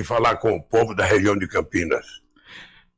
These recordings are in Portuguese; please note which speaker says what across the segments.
Speaker 1: de falar com o povo da região de Campinas.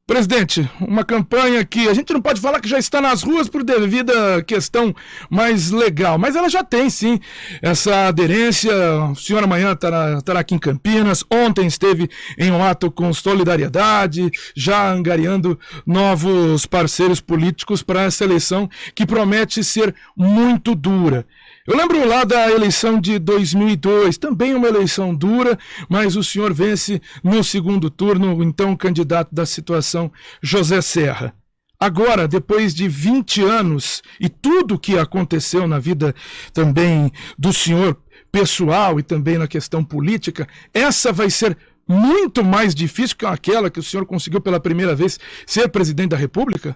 Speaker 2: Presidente, uma campanha que a gente não pode falar que já está nas ruas por devida questão mais legal, mas ela já tem sim essa aderência. O senhor amanhã estará aqui em Campinas, ontem esteve em um ato com Solidariedade, já angariando novos parceiros políticos para essa eleição que promete ser muito dura. Eu lembro lá da eleição de 2002, também uma eleição dura, mas o senhor vence no segundo turno, o então candidato da situação, José Serra. Agora, depois de 20 anos e tudo que aconteceu na vida também do senhor pessoal e também na questão política, essa vai ser muito mais difícil que aquela que o senhor conseguiu pela primeira vez ser presidente da República?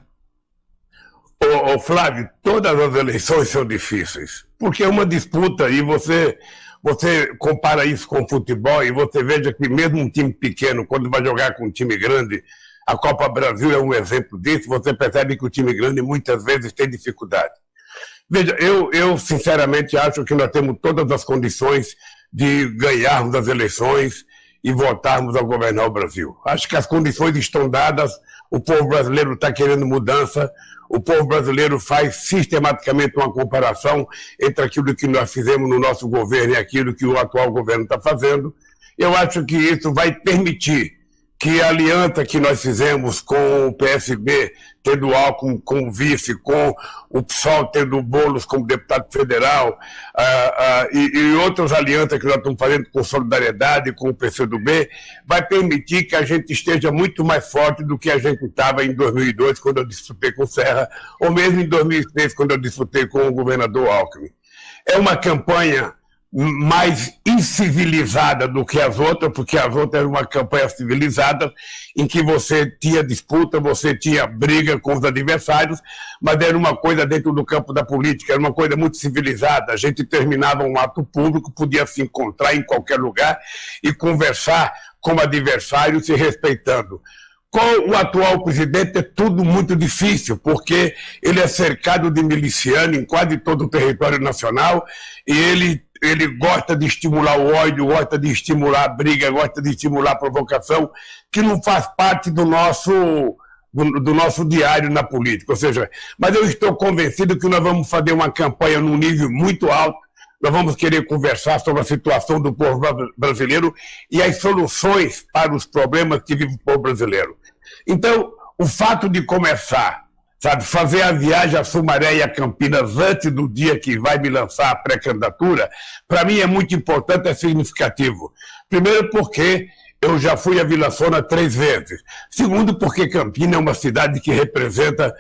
Speaker 1: Ô Flávio, todas as eleições são difíceis, porque é uma disputa e você compara isso com o futebol e você veja que mesmo um time pequeno, quando vai jogar com um time grande, a Copa Brasil é um exemplo disso, você percebe que o time grande muitas vezes tem dificuldade. Veja, eu sinceramente acho que nós temos todas as condições de ganharmos as eleições e voltarmos a governar o Brasil. Acho que as condições estão dadas, o povo brasileiro está querendo mudança, o povo brasileiro faz sistematicamente uma comparação entre aquilo que nós fizemos no nosso governo e aquilo que o atual governo está fazendo. Eu acho que isso vai permitir que a aliança que nós fizemos com o PSB, tendo o Alckmin como vice, com o PSOL tendo o Boulos como deputado federal, e outras alianças que nós estamos fazendo com Solidariedade, com o PCdoB, vai permitir que a gente esteja muito mais forte do que a gente estava em 2002, quando eu disputei com o Serra, ou mesmo em 2006, quando eu disputei com o governador Alckmin. É uma campanha mais incivilizada do que as outras, porque as outras eram uma campanha civilizada, em que você tinha disputa, você tinha briga com os adversários, mas era uma coisa dentro do campo da política, era uma coisa muito civilizada. A gente terminava um ato público, podia se encontrar em qualquer lugar e conversar como adversário, se respeitando. Com o atual presidente é tudo muito difícil, porque ele é cercado de milicianos em quase todo o território nacional e ele gosta de estimular o ódio, gosta de estimular a briga, gosta de estimular a provocação, que não faz parte do nosso diário na política. Ou seja, mas eu estou convencido que nós vamos fazer uma campanha num nível muito alto, nós vamos querer conversar sobre a situação do povo brasileiro e as soluções para os problemas que vive o povo brasileiro. Então, o fato de começar, fazer a viagem a Sumaré e a Campinas antes do dia que vai me lançar a pré-candidatura, para mim é muito importante, é significativo. Primeiro porque eu já fui a Vila Sônia 3 vezes. Segundo, porque Campinas é uma cidade que representa,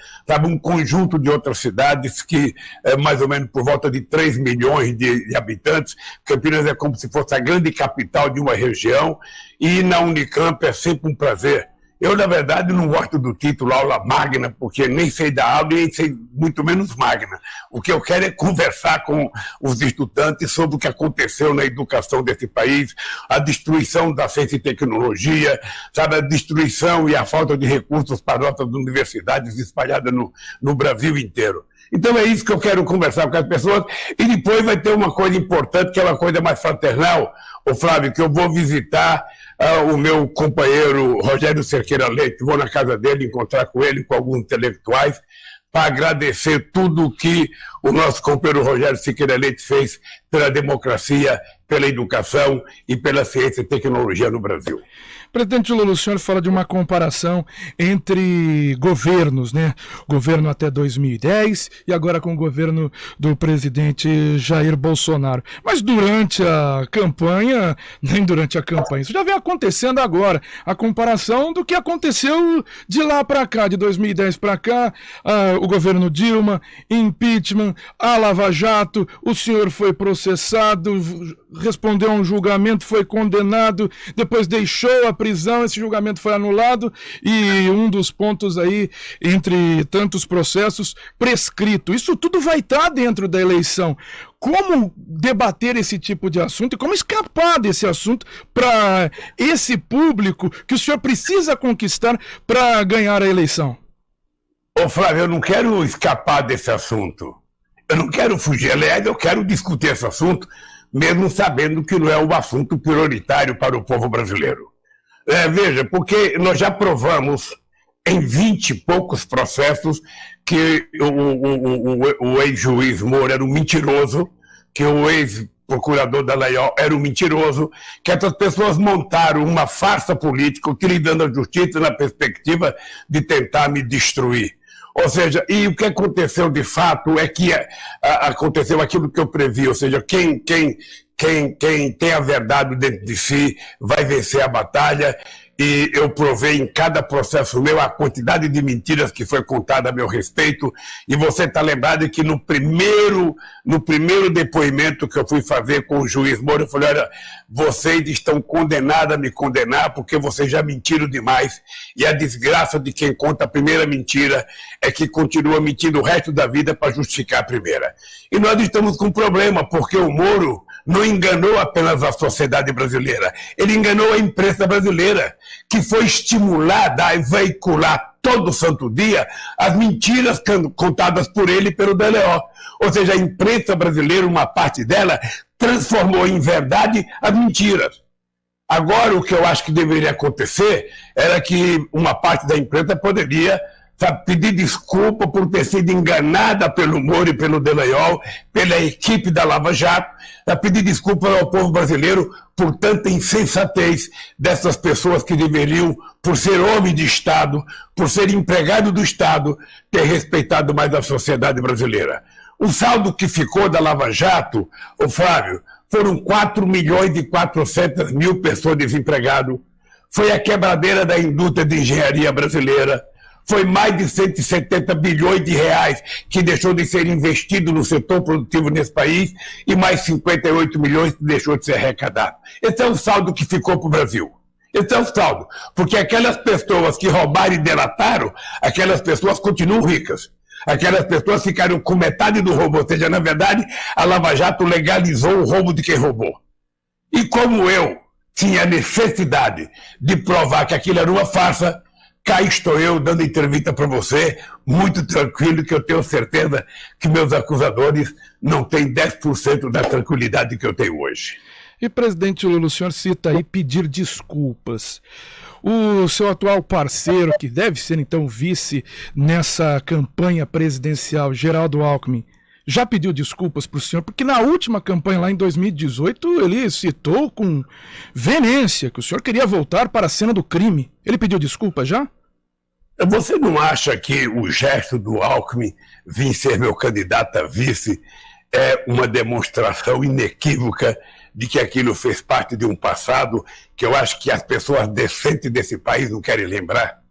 Speaker 1: um conjunto de outras cidades que é mais ou menos por volta de 3 milhões de habitantes. Campinas é como se fosse a grande capital de uma região e na Unicamp é sempre um prazer. Eu, na verdade, não gosto do título aula magna, porque nem sei dar aula e nem sei muito menos magna. O que eu quero é conversar com os estudantes sobre o que aconteceu na educação desse país, a destruição da ciência e tecnologia, a destruição e a falta de recursos para nossas universidades espalhadas no Brasil inteiro. Então é isso que eu quero conversar com as pessoas. E depois vai ter uma coisa importante, que é uma coisa mais fraternal, Flávio, que eu vou visitar o meu companheiro Rogério Cerqueira Leite, vou na casa dele encontrar com ele, com alguns intelectuais, para agradecer tudo o que o nosso companheiro Rogério Cerqueira Leite fez pela democracia, pela educação e pela ciência e tecnologia no Brasil.
Speaker 2: Presidente Lula, o senhor fala de uma comparação entre governos, né? Governo até 2010 e agora com o governo do presidente Jair Bolsonaro. Mas durante a campanha, nem durante a campanha, isso já vem acontecendo agora. A comparação do que aconteceu de lá para cá, de 2010 para cá, o governo Dilma, impeachment, a Lava Jato, o senhor foi processado, respondeu a um julgamento, foi condenado, depois deixou a prisão, esse julgamento foi anulado e um dos pontos aí, entre tantos processos, prescrito. Isso tudo vai estar dentro da eleição. Como debater esse tipo de assunto e como escapar desse assunto para esse público que o senhor precisa conquistar para ganhar a eleição?
Speaker 1: Flávio, eu não quero escapar desse assunto. Eu não quero fugir. Aliás, eu quero discutir esse assunto, mesmo sabendo que não é um assunto prioritário para o povo brasileiro. Veja, porque nós já provamos em 20 e poucos processos que o ex-juiz Moro era um mentiroso, que o ex-procurador Dallagnol era um mentiroso, que essas pessoas montaram uma farsa política utilizando a justiça na perspectiva de tentar me destruir. Ou seja, e o que aconteceu de fato é que aconteceu aquilo que eu previ, ou seja, quem tem a verdade dentro de si vai vencer a batalha. E eu provei em cada processo meu a quantidade de mentiras que foi contada a meu respeito. E você está lembrado que no primeiro depoimento que eu fui fazer com o juiz Moro, eu falei, olha, vocês estão condenados a me condenar porque vocês já mentiram demais. E a desgraça de quem conta a primeira mentira é que continua mentindo o resto da vida para justificar a primeira. E nós estamos com um problema, porque o Moro não enganou apenas a sociedade brasileira, ele enganou a imprensa brasileira, que foi estimulada a veicular todo santo dia as mentiras contadas por ele e pelo Dallagnol. Ou seja, a imprensa brasileira, uma parte dela, transformou em verdade as mentiras. Agora, o que eu acho que deveria acontecer era que uma parte da imprensa poderia pedir desculpa por ter sido enganada pelo Moro e pelo Dallagnol, pela equipe da Lava Jato, pedir desculpa ao povo brasileiro por tanta insensatez dessas pessoas que deveriam, por ser homem de Estado, por ser empregado do Estado, ter respeitado mais a sociedade brasileira. O saldo que ficou da Lava Jato, ô Flávio, foram 4.400.000 pessoas desempregadas, foi a quebradeira da indústria de engenharia brasileira, foi mais de 170 bilhões de reais que deixou de ser investido no setor produtivo nesse país e mais 58 milhões que deixou de ser arrecadado. Esse é o saldo que ficou para o Brasil. Esse é o saldo. Porque aquelas pessoas que roubaram e delataram, aquelas pessoas continuam ricas. Aquelas pessoas ficaram com metade do roubo. Ou seja, na verdade, a Lava Jato legalizou o roubo de quem roubou. E como eu tinha necessidade de provar que aquilo era uma farsa, cá estou eu dando entrevista para você, muito tranquilo, que eu tenho certeza que meus acusadores não têm 10% da tranquilidade que eu tenho hoje.
Speaker 2: E, presidente Lula, o senhor cita aí pedir desculpas. O seu atual parceiro, que deve ser então vice nessa campanha presidencial, Geraldo Alckmin, já pediu desculpas para o senhor? Porque na última campanha, lá em 2018, ele citou com veemência que o senhor queria voltar para a cena do crime. Ele pediu desculpas já?
Speaker 1: Você não acha que o gesto do Alckmin vir ser meu candidato a vice é uma demonstração inequívoca de que aquilo fez parte de um passado que eu acho que as pessoas decentes desse país não querem lembrar?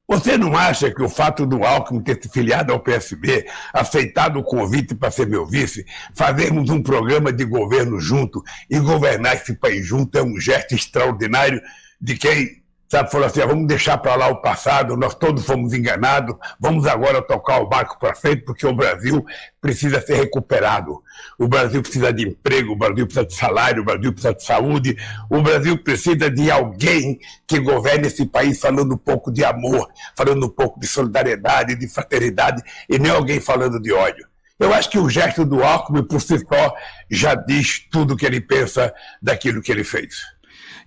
Speaker 1: Você não acha que o fato do Alckmin ter se filiado ao PSB, aceitado o convite para ser meu vice, fazermos um programa de governo junto e governar esse país junto é um gesto extraordinário de quem, sabe, falou assim, vamos deixar para lá o passado, nós todos fomos enganados, vamos agora tocar o barco para frente, porque o Brasil precisa ser recuperado. O Brasil precisa de emprego, o Brasil precisa de salário, o Brasil precisa de saúde, o Brasil precisa de alguém que governe esse país falando um pouco de amor, falando um pouco de solidariedade, de fraternidade, e nem alguém falando de ódio. Eu acho que o gesto do Alckmin, por si só, já diz tudo o que ele pensa daquilo que ele fez.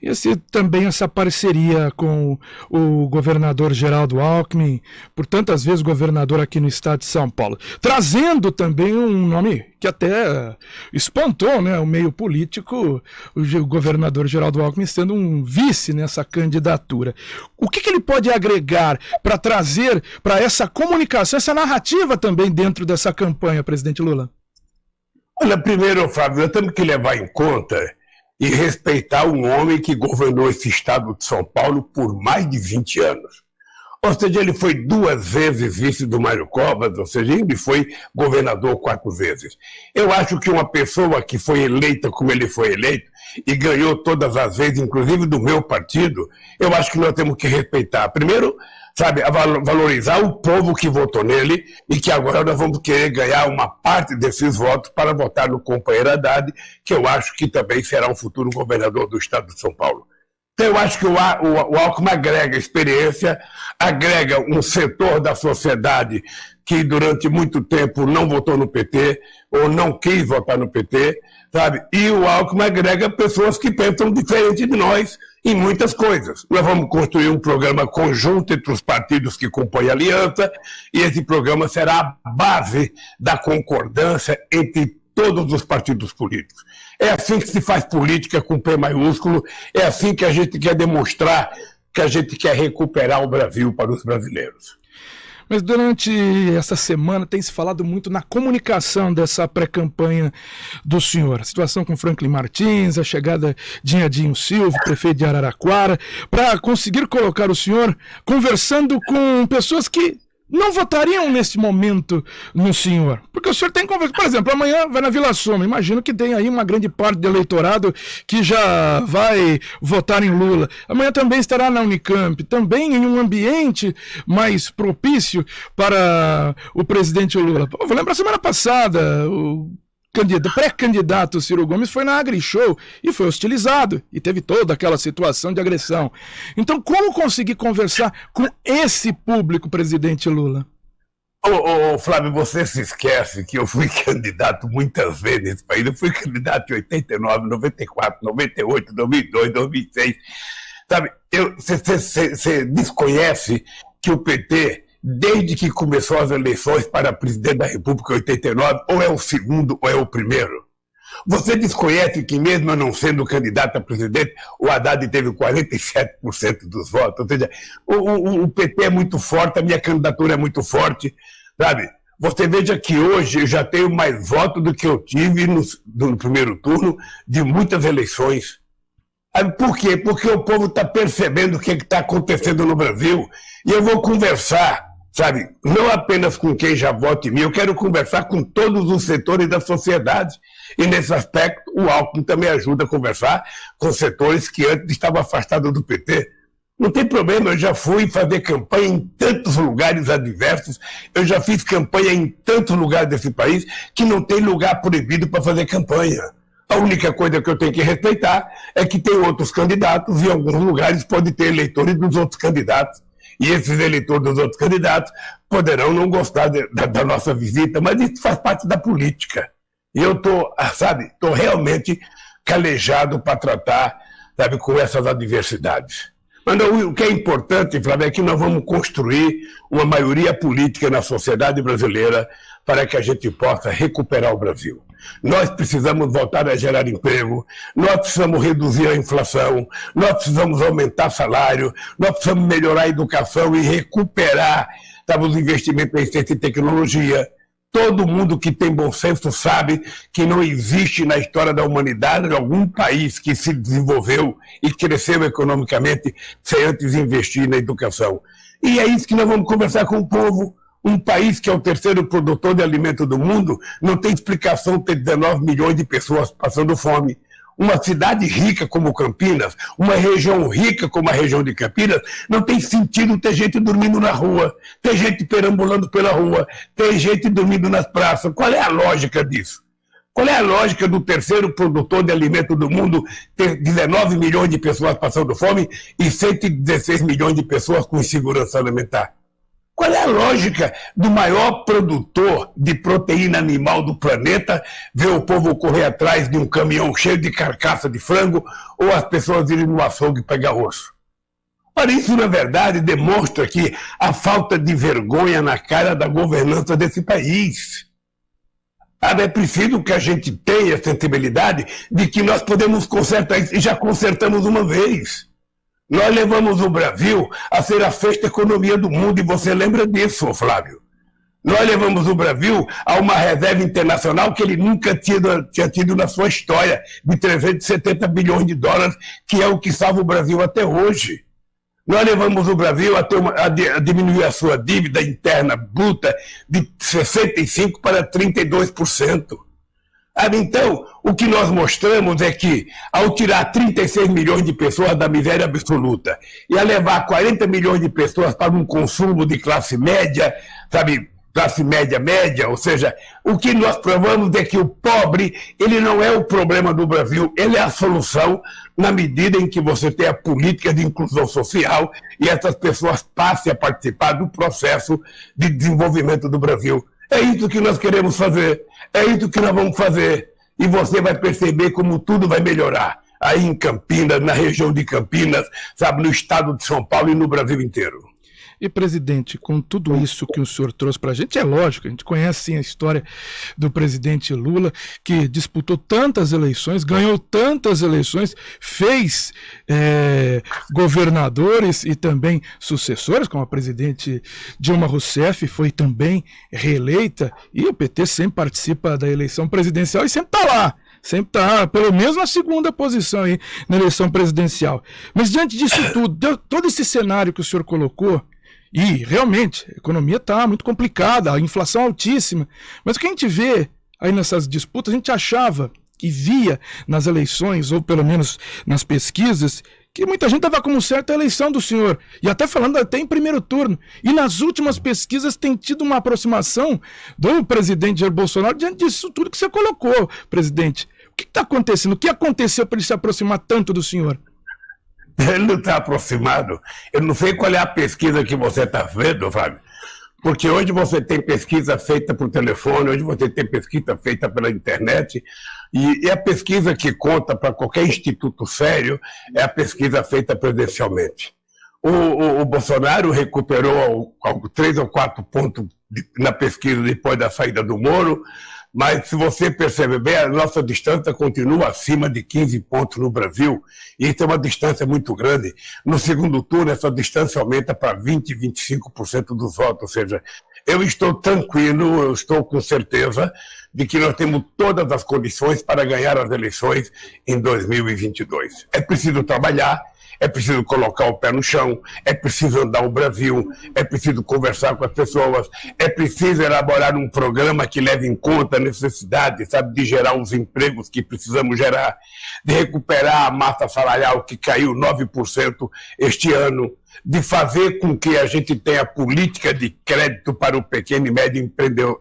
Speaker 2: E também essa parceria com o governador Geraldo Alckmin, por tantas vezes governador aqui no estado de São Paulo, trazendo também um nome que até espantou, né, o meio político, o governador Geraldo Alckmin sendo um vice nessa candidatura. O que ele pode agregar para trazer para essa comunicação, essa narrativa também dentro dessa campanha, presidente Lula?
Speaker 1: Olha, primeiro, Fábio, nós temos que levar em conta e respeitar um homem que governou esse estado de São Paulo por mais de 20 anos. Ou seja, ele foi 2 vezes vice do Mário Covas, ou seja, ele foi governador 4 vezes. Eu acho que uma pessoa que foi eleita como ele foi eleito e ganhou todas as vezes, inclusive do meu partido, eu acho que nós temos que respeitar. Primeiro, sabe, valorizar o povo que votou nele e que agora nós vamos querer ganhar uma parte desses votos para votar no companheiro Haddad, que eu acho que também será um futuro governador do estado de São Paulo. Então, eu acho que o Alckmin agrega experiência, agrega um setor da sociedade que durante muito tempo não votou no PT ou não quis votar no PT, sabe? E o Alckmin agrega pessoas que pensam diferente de nós em muitas coisas. Nós vamos construir um programa conjunto entre os partidos que compõem a aliança, e esse programa será a base da concordância entre todos os partidos políticos. É assim que se faz política com P maiúsculo, é assim que a gente quer demonstrar que a gente quer recuperar o Brasil para os brasileiros.
Speaker 2: Mas durante essa semana tem se falado muito na comunicação dessa pré-campanha do senhor. A situação com Franklin Martins, a chegada de Edinho Silva, prefeito de Araraquara, para conseguir colocar o senhor conversando com pessoas que não votariam nesse momento no senhor. Porque o senhor tem conversa. Por exemplo, amanhã vai na Vila Soma. Imagino que tem aí uma grande parte do eleitorado que já vai votar em Lula. Amanhã também estará na Unicamp, também em um ambiente mais propício para o presidente Lula. Pô, vou lembrar semana passada, o pré-candidato Ciro Gomes foi na AgriShow e foi hostilizado, e teve toda aquela situação de agressão. Então, como conseguir conversar com esse público, presidente Lula?
Speaker 1: Flávio, você se esquece que eu fui candidato muitas vezes nesse país. Eu fui candidato em 89, 94, 98, 2002, 2006. Sabe, você desconhece que o PT, desde que começou as eleições para presidente da República em 89, ou é o segundo ou é o primeiro. Você desconhece que, mesmo eu não sendo candidato a presidente, o Haddad teve 47% dos votos. Ou seja, o PT é muito forte, a minha candidatura é muito forte, sabe? Você veja que hoje eu já tenho mais votos do que eu tive no primeiro turno de muitas eleições. Por quê? Porque o povo está percebendo o que está acontecendo no Brasil. E eu vou conversar, sabe, não apenas com quem já vota em mim, eu quero conversar com todos os setores da sociedade. E nesse aspecto, o Alckmin também ajuda a conversar com setores que antes estavam afastados do PT. Não tem problema, eu já fui fazer campanha em tantos lugares adversos, eu já fiz campanha em tantos lugares desse país que não tem lugar proibido para fazer campanha. A única coisa que eu tenho que respeitar é que tem outros candidatos e em alguns lugares pode ter eleitores dos outros candidatos. E esses eleitores dos outros candidatos poderão não gostar da nossa visita, mas isso faz parte da política. E eu estou realmente calejado para tratar, sabe, com essas adversidades. Mas o que é importante, Flávio, é que nós vamos construir uma maioria política na sociedade brasileira para que a gente possa recuperar o Brasil. Nós precisamos voltar a gerar emprego, nós precisamos reduzir a inflação, nós precisamos aumentar salário, nós precisamos melhorar a educação e recuperar, sabe, os investimentos em ciência e tecnologia. Todo mundo que tem bom senso sabe que não existe na história da humanidade algum país que se desenvolveu e cresceu economicamente sem antes investir na educação. E é isso que nós vamos conversar com o povo. Um país que é o terceiro produtor de alimento do mundo não tem explicação ter 19 milhões de pessoas passando fome. Uma cidade rica como Campinas, uma região rica como a região de Campinas, não tem sentido ter gente dormindo na rua, ter gente perambulando pela rua, ter gente dormindo nas praças. Qual é a lógica disso? Qual é a lógica do terceiro produtor de alimento do mundo ter 19 milhões de pessoas passando fome e 116 milhões de pessoas com insegurança alimentar? Qual é a lógica do maior produtor de proteína animal do planeta ver o povo correr atrás de um caminhão cheio de carcaça de frango ou as pessoas irem no açougue pegar osso? Ora, isso, na verdade, demonstra que a falta de vergonha na cara da governança desse país. É preciso que a gente tenha a sensibilidade de que nós podemos consertar isso, e já consertamos uma vez. Nós levamos o Brasil a ser a sexta economia do mundo, e você lembra disso, Flávio. Nós levamos o Brasil a uma reserva internacional que ele nunca tinha tido na sua história, de 370 bilhões de dólares, que é o que salva o Brasil até hoje. Nós levamos o Brasil a diminuir a sua dívida interna bruta de 65% para 32%. Então, o que nós mostramos é que, ao tirar 36 milhões de pessoas da miséria absoluta e a levar 40 milhões de pessoas para um consumo de classe média, sabe, classe média, ou seja, o que nós provamos é que o pobre, ele não é o problema do Brasil, ele é a solução na medida em que você tem a política de inclusão social e essas pessoas passem a participar do processo de desenvolvimento do Brasil. É isso que nós queremos fazer, é isso que nós vamos fazer, e você vai perceber como tudo vai melhorar, aí em Campinas, na região de Campinas, sabe, no estado de São Paulo e no Brasil inteiro.
Speaker 2: E, presidente, com tudo isso que o senhor trouxe para a gente, é lógico, a gente conhece sim a história do presidente Lula, que disputou tantas eleições, ganhou tantas eleições, fez governadores e também sucessores, como a presidente Dilma Rousseff, foi também reeleita, e o PT sempre participa da eleição presidencial e sempre está lá. Sempre está, pelo menos na segunda posição aí na eleição presidencial. Mas diante disso tudo, todo esse cenário que o senhor colocou, e realmente a economia está muito complicada, a inflação altíssima, mas o que a gente vê aí nessas disputas, a gente achava e via nas eleições, ou pelo menos nas pesquisas, que muita gente dava como certa a eleição do senhor, e até falando até em primeiro turno. E nas últimas pesquisas tem tido uma aproximação do presidente Jair Bolsonaro diante disso tudo que você colocou, presidente. O que está acontecendo? O que aconteceu para ele se aproximar tanto do senhor?
Speaker 1: Ele não está aproximado. Eu não sei qual é a pesquisa que você está vendo, Fábio, porque hoje você tem pesquisa feita por telefone, hoje você tem pesquisa feita pela internet, e a pesquisa que conta para qualquer instituto sério é a pesquisa feita presencialmente. O Bolsonaro recuperou 3 ou 4 pontos na pesquisa depois da saída do Moro, mas se você perceber bem, a nossa distância continua acima de 15 pontos no Brasil, e isso é uma distância muito grande. No segundo turno, essa distância aumenta para 20%, 25% dos votos, ou seja, eu estou tranquilo, eu estou com certeza de que nós temos todas as condições para ganhar as eleições em 2022. É preciso trabalhar, é preciso colocar o pé no chão, é preciso andar o Brasil, é preciso conversar com as pessoas, é preciso elaborar um programa que leve em conta a necessidade, sabe, de gerar os empregos que precisamos gerar, de recuperar a massa salarial que caiu 9% este ano, de fazer com que a gente tenha política de crédito para o pequeno e médio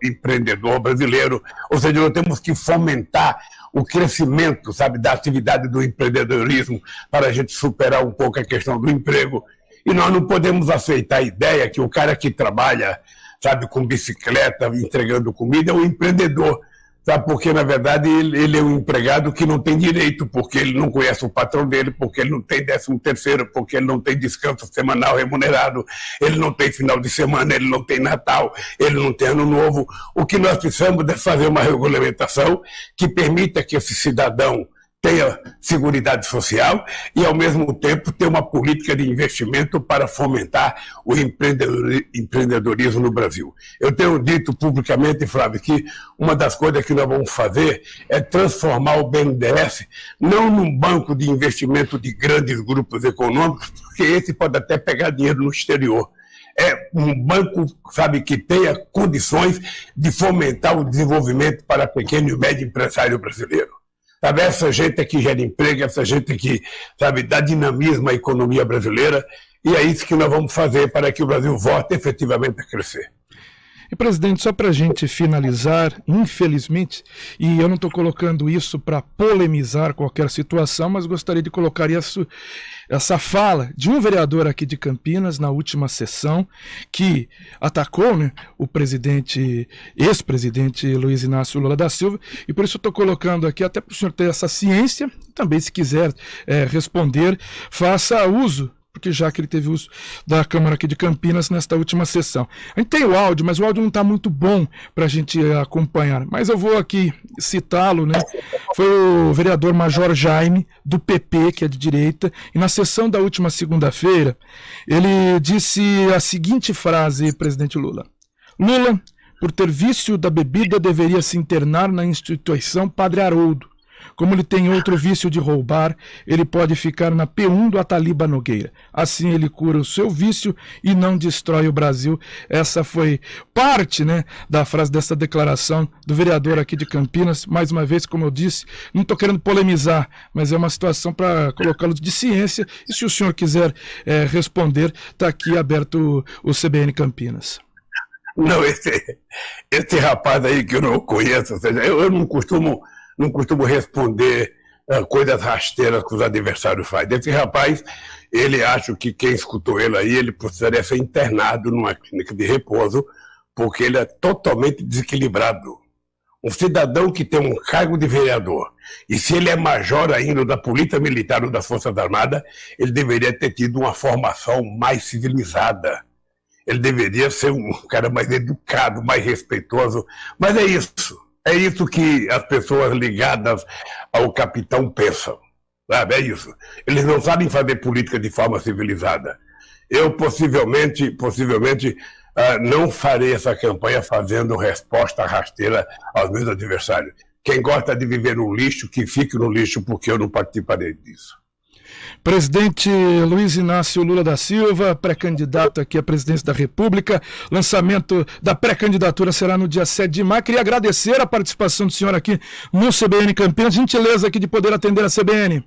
Speaker 1: empreendedor brasileiro, ou seja, nós temos que fomentar o crescimento, sabe, da atividade do empreendedorismo para a gente superar um pouco a questão do emprego. E nós não podemos aceitar a ideia que o cara que trabalha, sabe, com bicicleta, entregando comida, é um empreendedor, sabe, porque na verdade ele é um empregado que não tem direito, porque ele não conhece o patrão dele, porque ele não tem 13º, porque ele não tem descanso semanal remunerado, ele não tem final de semana, ele não tem Natal, ele não tem Ano Novo. O que nós precisamos é fazer uma regulamentação que permita que esse cidadão tenha seguridade social e, ao mesmo tempo, ter uma política de investimento para fomentar o empreendedorismo no Brasil. Eu tenho dito publicamente, Flávio, que uma das coisas que nós vamos fazer é transformar o BNDES não num banco de investimento de grandes grupos econômicos, porque esse pode até pegar dinheiro no exterior. É um banco, sabe, que tenha condições de fomentar o desenvolvimento para pequeno e médio empresário brasileiro. Sabe, essa gente que gera emprego, essa gente que, sabe, dá dinamismo à economia brasileira, e é isso que nós vamos fazer para que o Brasil volte efetivamente a crescer.
Speaker 2: E, presidente, só para a gente finalizar, infelizmente, e eu não estou colocando isso para polemizar qualquer situação, mas gostaria de colocar essa fala de um vereador aqui de Campinas na última sessão, que atacou, né, o ex-presidente Luiz Inácio Lula da Silva, e por isso eu estou colocando aqui, até para o senhor ter essa ciência, também se quiser responder, faça uso, porque já que ele teve uso da Câmara aqui de Campinas nesta última sessão. A gente tem o áudio, mas o áudio não está muito bom para a gente acompanhar. Mas eu vou aqui citá-lo, né? Foi o vereador Major Jaime, do PP, que é de direita, e na sessão da última segunda-feira, ele disse a seguinte frase, presidente Lula: Lula, por ter vício da bebida, deveria se internar na instituição Padre Haroldo. Como ele tem outro vício de roubar, ele pode ficar na P1 do Ataliba Nogueira. Assim ele cura o seu vício e não destrói o Brasil. Essa foi parte, né, da frase dessa declaração do vereador aqui de Campinas. Mais uma vez, como eu disse, não estou querendo polemizar, mas é uma situação para colocá-lo de ciência. E se o senhor quiser responder, está aqui aberto o CBN Campinas.
Speaker 1: Não, esse rapaz aí que eu não conheço, ou seja, eu não costumo responder coisas rasteiras que os adversários fazem. Esse rapaz, ele acha que quem escutou ele aí, ele precisaria ser internado numa clínica de repouso, porque ele é totalmente desequilibrado. Um cidadão que tem um cargo de vereador, e se ele é major ainda da Polícia Militar ou das Forças Armadas, ele deveria ter tido uma formação mais civilizada. Ele deveria ser um cara mais educado, mais respeitoso. Mas é isso que as pessoas ligadas ao capitão pensam. Sabe? É isso. Eles não sabem fazer política de forma civilizada. Eu possivelmente não farei essa campanha fazendo resposta rasteira aos meus adversários. Quem gosta de viver no lixo, que fique no lixo, porque eu não participarei disso.
Speaker 2: Presidente Luiz Inácio Lula da Silva, pré-candidato aqui à presidência da República. Lançamento da pré-candidatura será no dia 7 de maio. Queria agradecer a participação do senhor aqui no CBN Campinas. Gentileza aqui de poder atender a CBN.